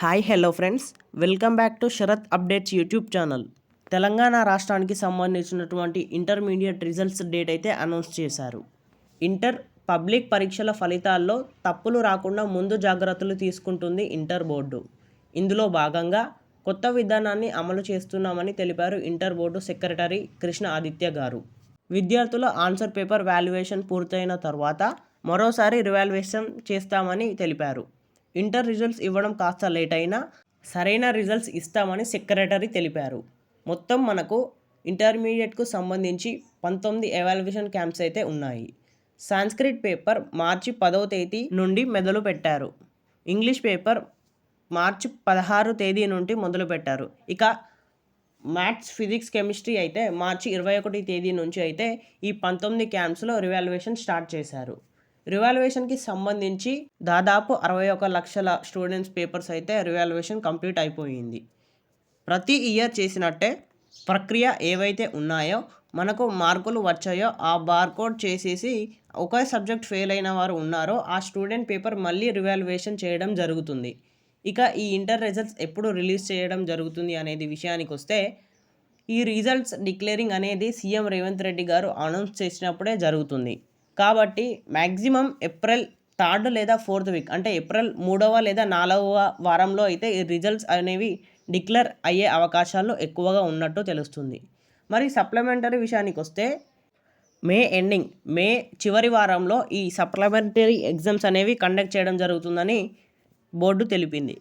Hi hello friends, welcome back to Sharath updates YouTube channel. Telangana రాష్ట్రానికి సంబంధించినటువంటి intermediate results date అయితే announce చేశారు. Inter public పరీక్షల ఫలితాల్లో తప్పులు రాకుండా ముందు జాగ్రత్తలు తీసుకుంటుంది ఇంటర్ బోర్డు. ఇందులో భాగంగా కొత్త విధానాన్ని అమలు చేస్తున్నామని తెలిపారు inter board secretary Krishna Aditya గారు. విద్యార్థుల ఆన్సర్ పేపర్ వాల్యుయేషన్ పూర్తయిన తర్వాత మరోసారి రివాల్యుయేషన్ చేస్తామని తెలిపారు. ఇంటర్ రిజల్ట్స్ ఇవ్వడం కాస్త లేట్ అయినా సరైన రిజల్ట్స్ ఇస్తామని సెక్రటరీ తెలిపారు. మొత్తం మనకు ఇంటర్మీడియట్కు సంబంధించి 19 ఎవాల్యుయేషన్ క్యాంప్స్ అయితే ఉన్నాయి. సాంస్క్రిట్ పేపర్ మార్చి 10వ తేదీ నుండి మొదలు పెట్టారు. ఇంగ్లీష్ పేపర్ మార్చి 16 తేదీ నుండి మొదలు పెట్టారు. ఇక మ్యాథ్స్, ఫిజిక్స్, కెమిస్ట్రీ అయితే మార్చి 21 తేదీ నుంచి అయితే ఈ 19 క్యాంప్స్లో రివాల్యుయేషన్ స్టార్ట్ చేశారు. రివాల్యుయేషన్కి సంబంధించి దాదాపు 61 లక్షల స్టూడెంట్స్ పేపర్స్ అయితే రివాల్యుయేషన్ కంప్లీట్ అయిపోయింది. ప్రతి ఇయర్ చేసినట్టే ప్రక్రియ ఏవైతే ఉన్నాయో మనకు మార్కులు వచ్చాయో ఆ బార్కోడ్ చేసేసి ఒకే సబ్జెక్ట్ ఫెయిల్ అయిన వారు ఉన్నారో ఆ స్టూడెంట్ పేపర్ మళ్ళీ రివాల్యుయేషన్ చేయడం జరుగుతుంది. ఇక ఈ ఇంటర్ రిజల్ట్స్ ఎప్పుడు రిలీజ్ చేయడం జరుగుతుంది అనేది విషయానికి వస్తే ఈ రిజల్ట్స్ డిక్లేరింగ్ అనేది సీఎం రేవంత్ రెడ్డి గారు అనౌన్స్ చేసినప్పుడే జరుగుతుంది. కాబట్టి మ్యాక్సిమం ఏప్రిల్ 3rd లేదా 4th వీక్ అంటే ఏప్రిల్ 3వ లేదా 4వ వారంలో అయితే ఈ రిజల్ట్స్ అనేవి డిక్లేర్ అయ్యే అవకాశాలు ఎక్కువగా ఉన్నట్టు తెలుస్తుంది. మరి సప్లిమెంటరీ విషయానికి వస్తే మే చివరి వారంలో ఈ సప్లిమెంటరీ ఎగ్జామ్స్ అనేవి కండక్ట్ చేయడం జరుగుతుందని బోర్డు తెలిపింది.